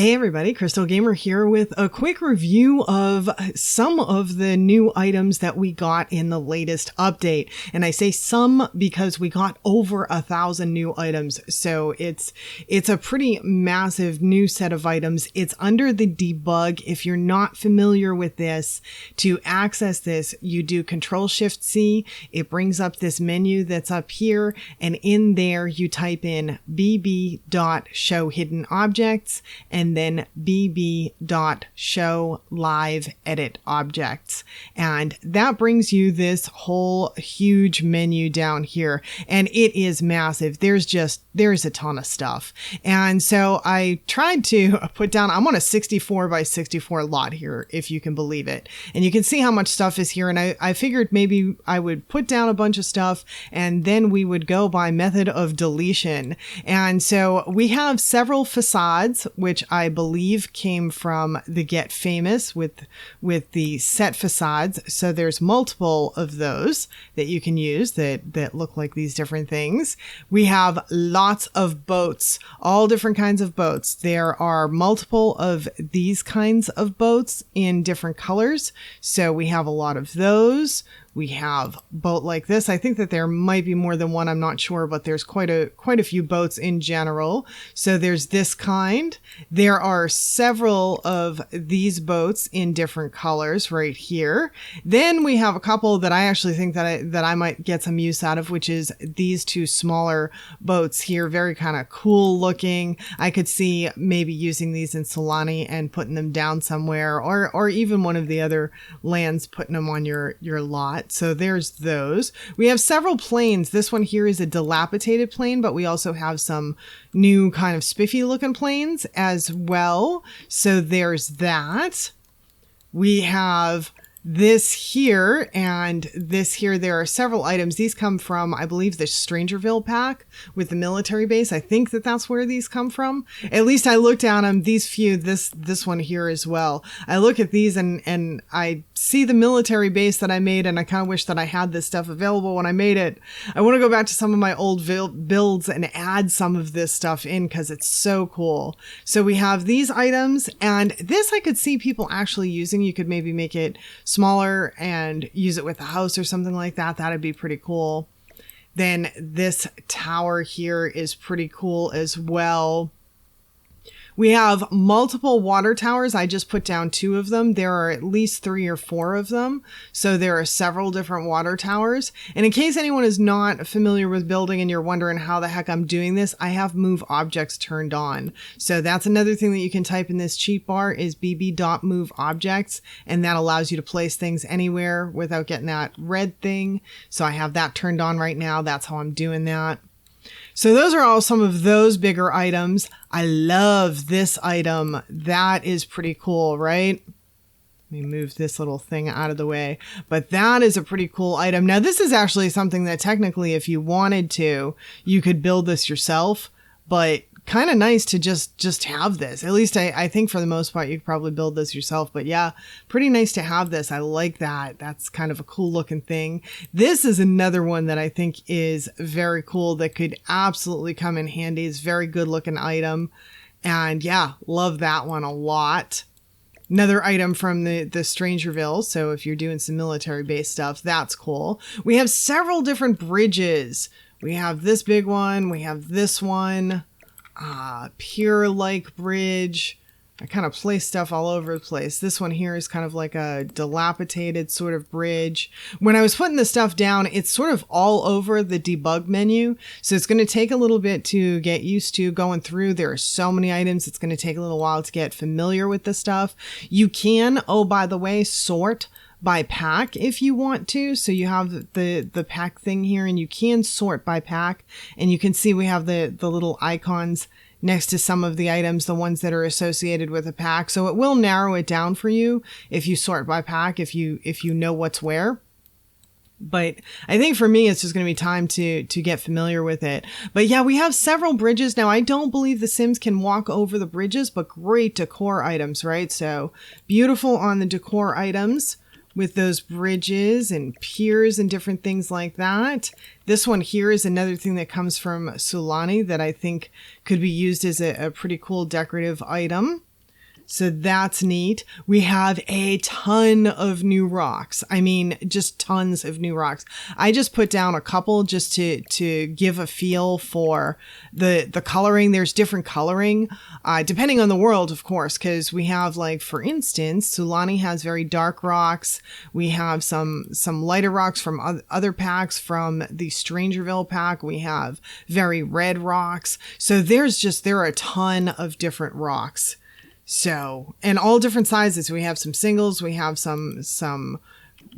Hey everybody, Crystal Gamer here with a quick review of some of the new items that we got in the latest update. And I say some because we got over 1,000 new items. So it's a pretty massive new set of items. It's under the debug. If you're not familiar with this, to access this, you do Control-Shift-C. It brings up this menu that's up here. And in there, you type in bb.showHiddenObjects and then bb.showLiveEditObjects. And that brings you this whole huge menu down here. And it is massive. There's a ton of stuff. And so I tried to put down, I'm on a 64 by 64 lot here, if you can believe it. And you can see how much stuff is here. And I figured maybe I would put down a bunch of stuff and then we would go by method of deletion. And so we have several facades, which I believe came from the Get Famous with the set facades. So there's multiple of those that you can use that look like these different things. We have lots of boats, all different kinds of boats. There are multiple of these kinds of boats in different colors. So we have a lot of those. We have boat like this. I think that there might be more than one. I'm not sure, but there's quite a few boats in general. So there's this kind. There are several of these boats in different colors right here. Then we have a couple that I actually think that I might get some use out of, which is these two smaller boats here. Very kind of cool looking. I could see maybe using these in Solani and putting them down somewhere, or even one of the other lands putting them on your lot. So there's those. We have several planes. This one here is a dilapidated plane, but we also have some new kind of spiffy looking planes as well. So there's that. We have this here and this here. There are several items. These come from, I believe, the Strangerville pack with the military base. I think that that's where these come from. At least I looked at them. These few, this one here as well. I look at these and I see the military base that I made, and I kind of wish that I had this stuff available when I made it. I want to go back to some of my old builds and add some of this stuff in because it's so cool. So we have these items, and this I could see people actually using. You could maybe make it smaller and use it with a house or something like that. That'd be pretty cool. Then this tower here is pretty cool as well. We have multiple water towers. I just put down 2 of them. There are at least 3 or 4 of them. So there are several different water towers. And in case anyone is not familiar with building and you're wondering how the heck I'm doing this, I have move objects turned on. So that's another thing that you can type in this cheat bar is bb.moveobjects. And that allows you to place things anywhere without getting that red thing. So I have that turned on right now. That's how I'm doing that. So those are all some of those bigger items. I love this item. That is pretty cool, right? Let me move this little thing out of the way. But that is a pretty cool item. Now, this is actually something that technically, if you wanted to, you could build this yourself. But kind of nice to just have this. At least I think for the most part, you could probably build this yourself. But yeah, pretty nice to have this. I like that. That's kind of a cool looking thing. This is another one that I think is very cool that could absolutely come in handy. It's a very good looking item. And yeah, love that one a lot. Another item from the Strangerville. So if you're doing some military base stuff, that's cool. We have several different bridges. We have this big one. We have this one. Pier-like bridge. I kind of place stuff all over the place. This one here is kind of like a dilapidated sort of bridge. When I was putting the stuff down, it's sort of all over the debug menu. So it's going to take a little bit to get used to going through. There are so many items. It's going to take a little while to get familiar with the stuff. You can, oh, by the way, sort by pack if you want to. So you have the pack thing here and you can sort by pack, and you can see we have the little icons next to some of the items, the ones that are associated with a pack. So it will narrow it down for you if you sort by pack, if you know what's where. But I think for me, it's just going to be time to get familiar with it. But yeah, we have several bridges. Now, I don't believe the Sims can walk over the bridges, but great decor items, right? So beautiful on the decor items with those bridges and piers and different things like that. This one here is another thing that comes from Sulani that I think could be used as a pretty cool decorative item. So that's neat. We have a ton of new rocks. I mean, just tons of new rocks. I just put down a couple just to give a feel for the coloring. There's different coloring, depending on the world, of course, because we have, like, for instance, Sulani has very dark rocks. We have some lighter rocks from other packs. From the Strangerville pack, we have very red rocks. So there are a ton of different rocks. So, and all different sizes. We have some singles, we have some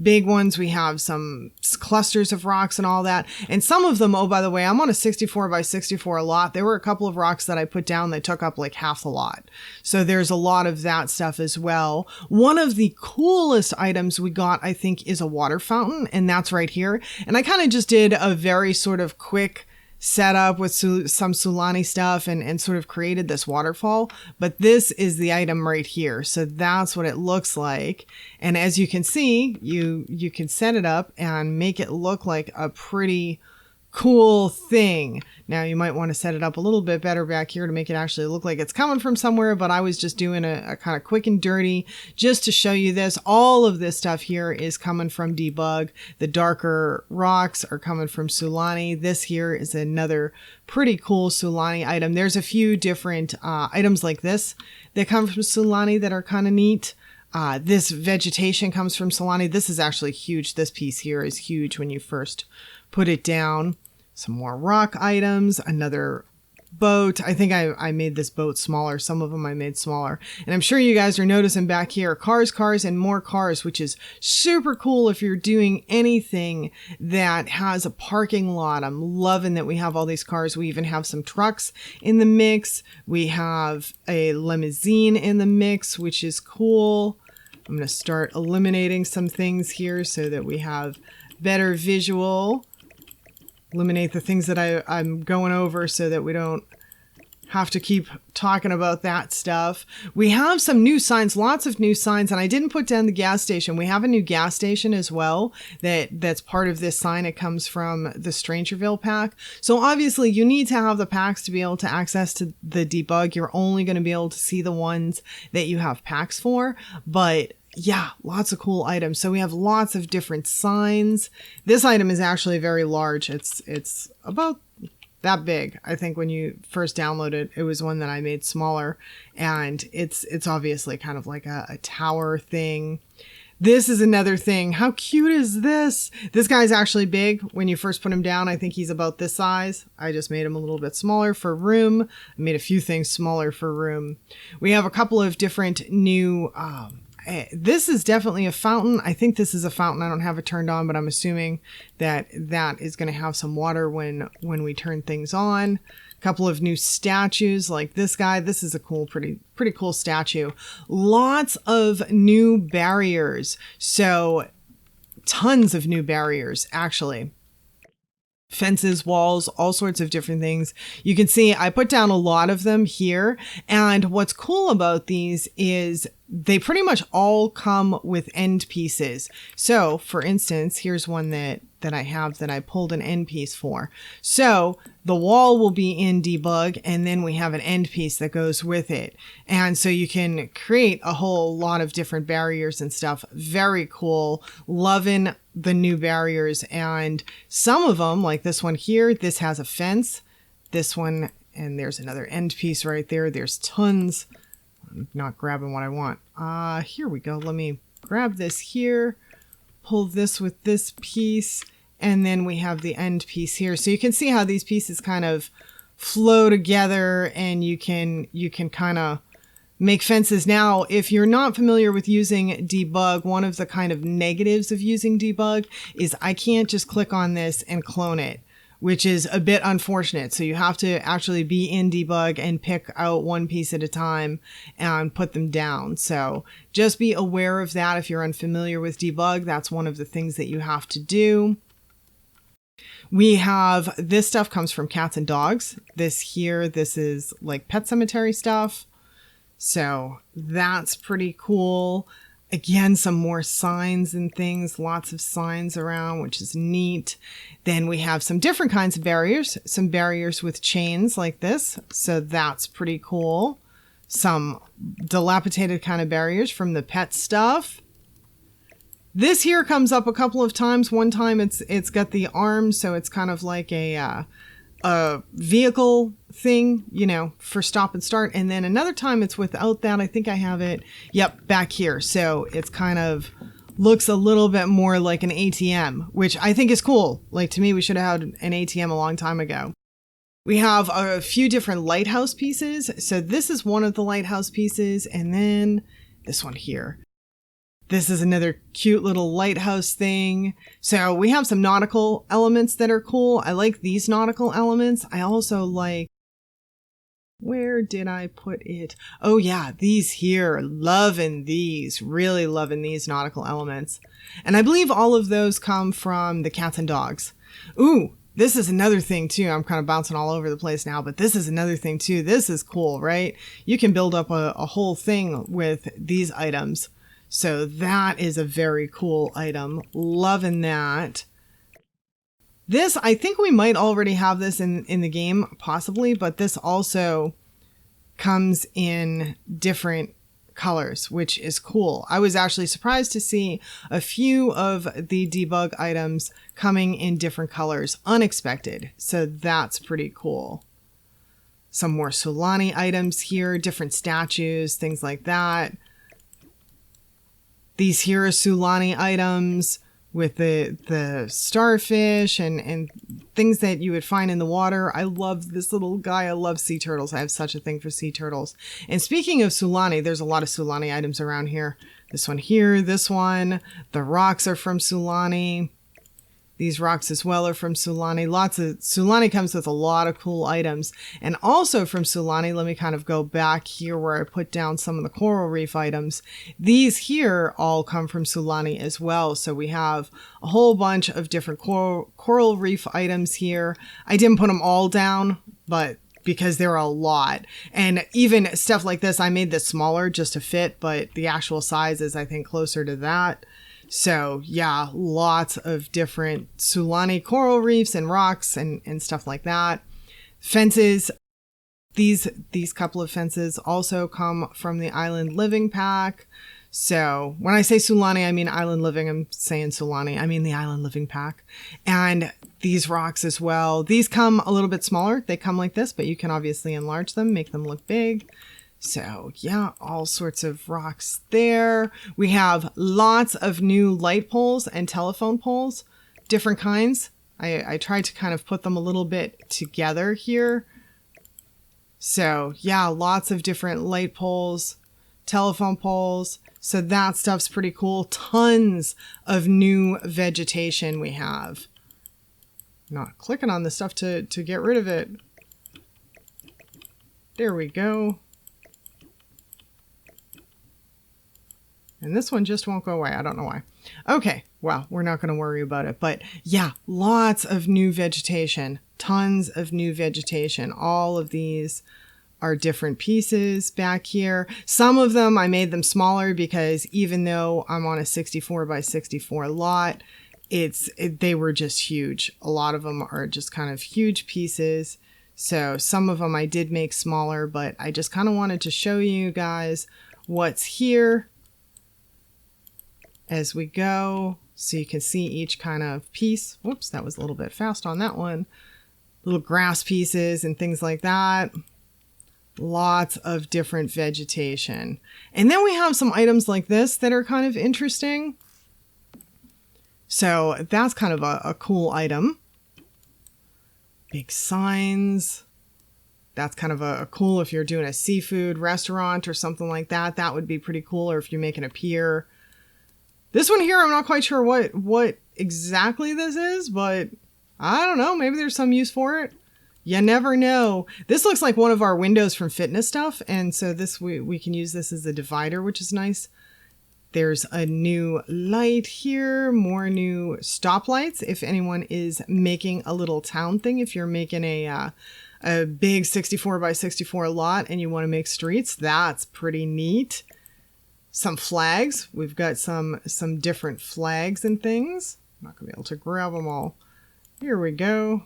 big ones, we have some clusters of rocks and all that. And some of them, oh, by the way, I'm on a 64 by 64 lot. There were a couple of rocks that I put down that took up like half the lot. So there's a lot of that stuff as well. One of the coolest items we got, I think, is a water fountain, and that's right here. And I kind of just did a very sort of quick set up with some Sulani stuff and sort of created this waterfall, but this is the item right here. So that's what it looks like. And as you can see, you can set it up and make it look like a pretty cool thing. Now you might want to set it up a little bit better back here to make it actually look like it's coming from somewhere, but I was just doing a kind of quick and dirty just to show you this. All of this stuff here is coming from Debug. The darker rocks are coming from Sulani. This here is another pretty cool Sulani item. There's a few different items like this that come from Sulani that are kind of neat. This vegetation comes from Sulani. This is actually huge. This piece here is huge when you first put it down. Some more rock items, another boat. I think I made this boat smaller. Some of them I made smaller. And I'm sure you guys are noticing back here, cars, and more cars, which is super cool if you're doing anything that has a parking lot. I'm loving that we have all these cars. We even have some trucks in the mix. We have a limousine in the mix, which is cool. I'm going to start eliminating some things here so that we have better visual. Eliminate the things that I'm going over so that we don't have to keep talking about that stuff. We have some new signs, lots of new signs, and I didn't put down the gas station. We have a new gas station as well that's part of this sign. It comes from the Strangerville pack. So obviously you need to have the packs to be able to access to the debug. You're only going to be able to see the ones that you have packs for, but yeah, lots of cool items. So we have lots of different signs. This item is actually very large. It's about that big. I think when you first download it, it was one that I made smaller, and it's obviously kind of like a tower thing. This is another thing. How cute is this? This guy's actually big. When you first put him down, I think he's about this size. I just made him a little bit smaller for room. I made a few things smaller for room. We have a couple of different new this is definitely a fountain. I think this is a fountain. I don't have it turned on, but I'm assuming that is going to have some water when we turn things on. A couple of new statues like this guy. This is a cool, pretty cool statue. Lots of new barriers. So tons of new barriers, actually. Fences, walls, all sorts of different things. You can see I put down a lot of them here. And what's cool about these is they pretty much all come with end pieces. So for instance, here's one that I have that I pulled an end piece for. So the wall will be in debug, and then we have an end piece that goes with it. And so you can create a whole lot of different barriers and stuff. Very cool. Loving the new barriers. And some of them, like this one here, this has a fence. This one, and there's another end piece right there. There's tons. I'm not grabbing what I want. Here we go. Let me grab this here, pull this with this piece, and then we have the end piece here. So you can see how these pieces kind of flow together, and you can kind of make fences. Now, if you're not familiar with using debug, one of the kind of negatives of using debug is I can't just click on this and clone it, which is a bit unfortunate. So you have to actually be in debug and pick out one piece at a time and put them down. So just be aware of that. If you're unfamiliar with debug, that's one of the things that you have to do. We have, this stuff comes from Cats and Dogs. This is like Pet Cemetery stuff. So that's pretty cool. Again, some more signs and things, lots of signs around, which is neat. Then we have some different kinds of barriers, some barriers with chains like this. So that's pretty cool. some dilapidated kind of barriers from the pet stuff. This here comes up a couple of times. One time it's got the arms, so it's kind of like a vehicle thing, you know, for stop and start. And then another time it's without that. I think I have it, yep, back here. So it's kind of looks a little bit more like an ATM, which I think is cool. Like, to me, we should have had an ATM a long time ago. We have a few different lighthouse pieces. So this is one of the lighthouse pieces. And then this one here. This is another cute little lighthouse thing. So we have some nautical elements that are cool. I like these nautical elements. I also like, where did I put it? Oh yeah, these here. Loving these. Really loving these nautical elements. And I believe all of those come from the cats and dogs. Ooh. This is another thing too. I'm kind of bouncing all over the place now, but this is another thing too. This is cool, right? You can build up a whole thing with these items. So that is a very cool item. Loving that. This, I think we might already have this in the game, possibly, but this also comes in different colors, which is cool. I was actually surprised to see a few of the debug items coming in different colors, unexpected. So that's pretty cool. Some more Sulani items here, different statues, things like that. These here are Sulani items with the starfish and things that you would find in the water. I love this little guy. I love sea turtles. I have such a thing for sea turtles. And speaking of Sulani, there's a lot of Sulani items around here. This one here, this one. The rocks are from Sulani. These rocks as well are from Sulani. Sulani comes with a lot of cool items. And also from Sulani, let me kind of go back here where I put down some of the coral reef items. These here all come from Sulani as well. So we have a whole bunch of different coral reef items here. I didn't put them all down, but because there are a lot. And even stuff like this, I made this smaller just to fit, but the actual size is, I think, closer to that. So yeah, lots of different Sulani coral reefs and rocks and stuff like that. Fences. These couple of fences also come from the Island Living pack. So when I say Sulani, I mean Island Living. I'm saying Sulani, I mean the Island Living pack. And these rocks as well. These come a little bit smaller. They come like this, but you can obviously enlarge them, make them look big. So yeah, all sorts of rocks there. We have lots of new light poles and telephone poles, different kinds. I tried to kind of put them a little bit together here. So yeah, lots of different light poles, telephone poles. So that stuff's pretty cool. Tons of new vegetation we have. Not clicking on the stuff to get rid of it. There we go. And this one just won't go away. I don't know why. Okay, well, we're not going to worry about it. But yeah, lots of new vegetation. Tons of new vegetation. All of these are different pieces back here. Some of them, I made them smaller because even though I'm on a 64 by 64 lot, they were just huge. A lot of them are just kind of huge pieces. So some of them I did make smaller, but I just kind of wanted to show you guys what's here as we go, so you can see each kind of piece. Whoops, that was a little bit fast on that one. Little grass pieces and things like that. Lots of different vegetation. And then we have some items like this that are kind of interesting. So that's kind of a cool item. Big signs. That's kind of a cool if you're doing a seafood restaurant or something like that. That would be pretty cool. Or if you're making a pier. This one here, I'm not quite sure what exactly this is, but I don't know. Maybe there's some use for it. You never know. This looks like one of our windows from Fitness Stuff. And so this we can use this as a divider, which is nice. There's a new light here, more new stoplights. If anyone is making a little town thing, if you're making a big 64 by 64 lot and you want to make streets, that's pretty neat. Some flags. We've got some different flags and things. I'm not gonna be able to grab them all. Here we go.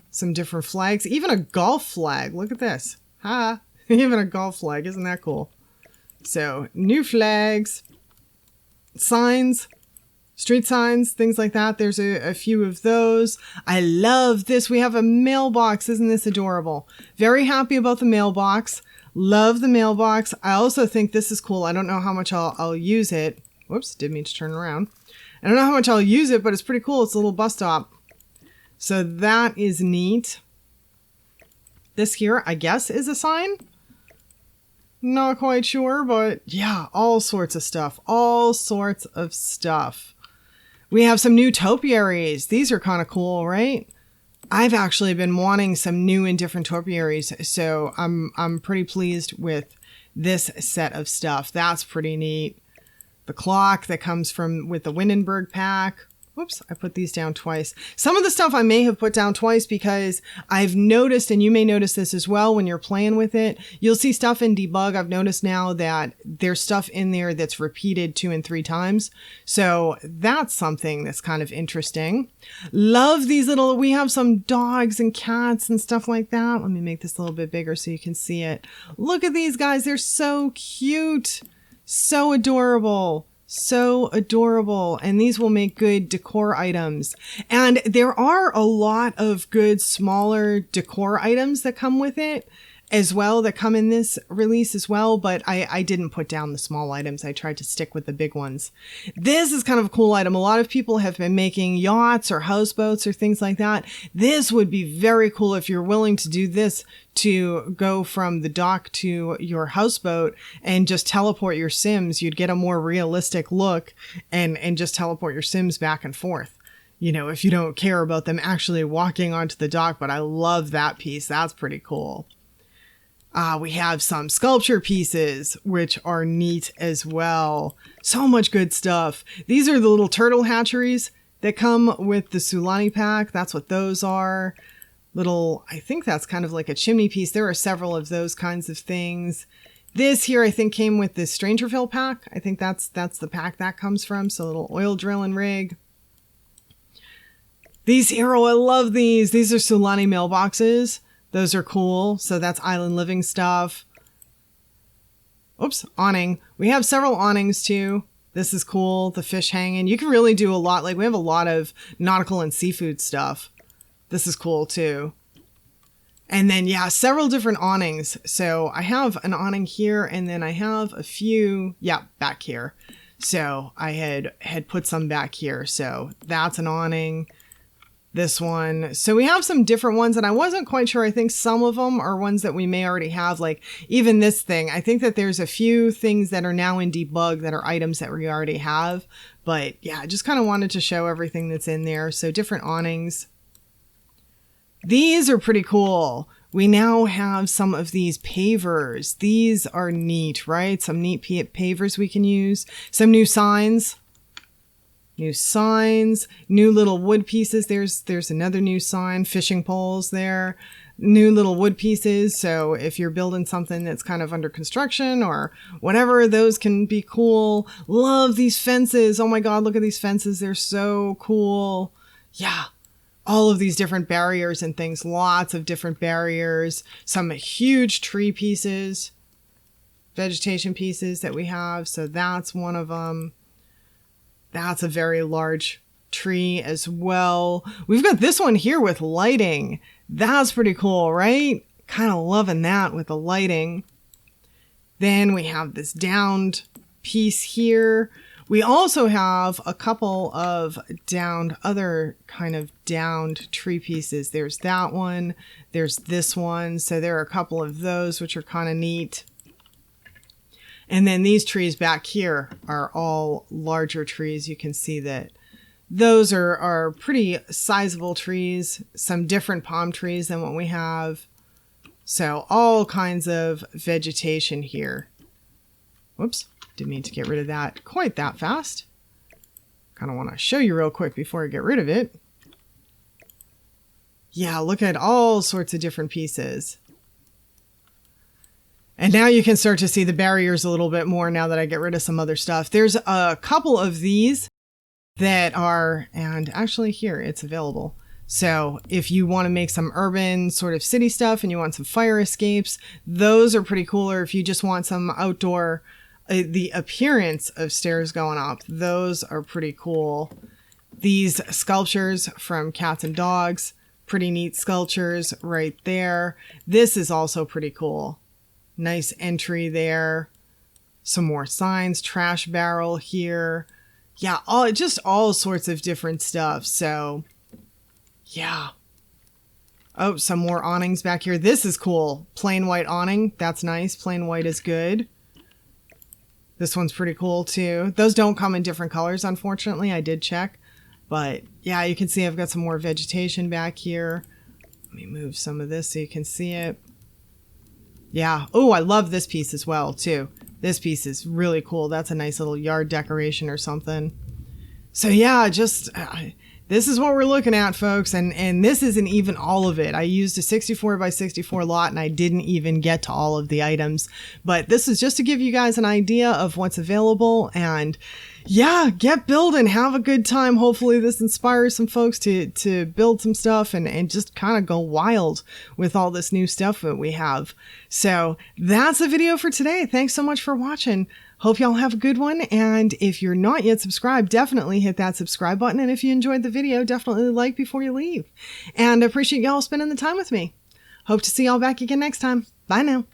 Some different flags. Even a golf flag. Look at this. Ha! Even a golf flag. Isn't that cool? So new flags, signs, street signs, things like that. There's a few of those. I love this. We have a mailbox. Isn't this adorable? Very happy about the mailbox. Love the mailbox. I also think this is cool. I don't know how much I'll use it. Whoops, didn't mean to turn around. I don't know how much I'll use it, but it's pretty cool. It's a little bus stop. So that is neat. This here, I guess, is a sign. Not quite sure, but yeah, all sorts of stuff. All sorts of stuff. We have some new topiaries. These are kind of cool, right? I've actually been wanting some new and different topiaries, so I'm pretty pleased with this set of stuff. That's pretty neat. The clock that comes with the Windenburg pack. Whoops, I put these down twice. Some of the stuff I may have put down twice because I've noticed, and you may notice this as well when you're playing with it, you'll see stuff in debug. I've noticed now that there's stuff in there that's repeated 2 and 3 times. So that's something that's kind of interesting. Love these we have some dogs and cats and stuff like that. Let me make this a little bit bigger so you can see it. Look at these guys. They're so cute. So adorable. So adorable. And these will make good decor items. And there are a lot of good smaller decor items that come with it as well, that come in this release as well. But I didn't put down the small items. I tried to stick with the big ones. This is kind of a cool item. A lot of people have been making yachts or houseboats or things like that. This would be very cool if you're willing to do this, to go from the dock to your houseboat and just teleport your Sims. You'd get a more realistic look and just teleport your Sims back and forth. You know, if you don't care about them actually walking onto the dock, but I love that piece. That's pretty cool. We have some sculpture pieces, which are neat as well. So much good stuff. These are the little turtle hatcheries that come with the Sulani pack. That's what those are. I think that's kind of like a chimney piece. There are several of those kinds of things. This here, I think, came with the Strangerville pack. I think that's the pack that comes from. So a little oil drill and rig. These here, I love these. These are Sulani mailboxes. Those are cool. So that's island living stuff. Oops, awning. We have several awnings too. This is cool. The fish hanging. You can really do a lot. Like, we have a lot of nautical and seafood stuff. This is cool too. And then, yeah, several different awnings. So I have an awning here, and then I have a few, back here. So I had put some back here. So that's an awning. This one. So we have some different ones, and I wasn't quite sure. I think some of them are ones that we may already have, like even this thing. I think that there's a few things that are now in debug that are items that we already have. But yeah, I just kind of wanted to show everything that's in there. So different awnings. These are pretty cool. We now have some of these pavers. These are neat, right? Some neat pavers we can use. Some new signs. New little wood pieces. There's another new sign, fishing poles there, new little wood pieces. So if you're building something that's kind of under construction or whatever, those can be cool. Love these fences. Oh my God, look at these fences. They're so cool. Yeah. All of these different barriers and things, lots of different barriers, some huge tree pieces, vegetation pieces that we have. So that's one of them. That's a very large tree as well. We've got this one here with lighting. That's pretty cool, right? Kind of loving that with the lighting. Then we have this downed piece here. We also have a couple of other kind of downed tree pieces. There's that one. There's this one. So there are a couple of those, which are kind of neat. And then these trees back here are all larger trees. You can see that those are pretty sizable trees, some different palm trees than what we have. So all kinds of vegetation here. Whoops, didn't mean to get rid of that quite that fast. Kind of want to show you real quick before I get rid of it. Yeah, look at all sorts of different pieces. And now you can start to see the barriers a little bit more now that I get rid of some other stuff. There's a couple of these that are, and actually here it's available. So if you want to make some urban sort of city stuff and you want some fire escapes, those are pretty cool. Or if you just want some outdoor, the appearance of stairs going up, those are pretty cool. These sculptures from Cats and Dogs, pretty neat sculptures right there. This is also pretty cool. Nice entry there. Some more signs, trash barrel here. Yeah, just all sorts of different stuff. So yeah. Oh, some more awnings back here. This is cool. Plain white awning. That's nice. Plain white is good. This one's pretty cool too. Those don't come in different colors, unfortunately. I did check. But yeah, you can see I've got some more vegetation back here. Let me move some of this so you can see it. Yeah. Oh, I love this piece as well too. This piece is really cool. That's a nice little yard decoration or something. So yeah, just... this is what we're looking at, folks, and this isn't even all of it. I used a 64 by 64 lot, and I didn't even get to all of the items. But this is just to give you guys an idea of what's available, and yeah, get building, have a good time. Hopefully this inspires some folks to build some stuff and just kind of go wild with all this new stuff that we have. So that's the video for today. Thanks so much for watching. Hope y'all have a good one, and if you're not yet subscribed, definitely hit that subscribe button, and if you enjoyed the video, definitely like before you leave. And I appreciate y'all spending the time with me. Hope to see y'all back again next time. Bye now.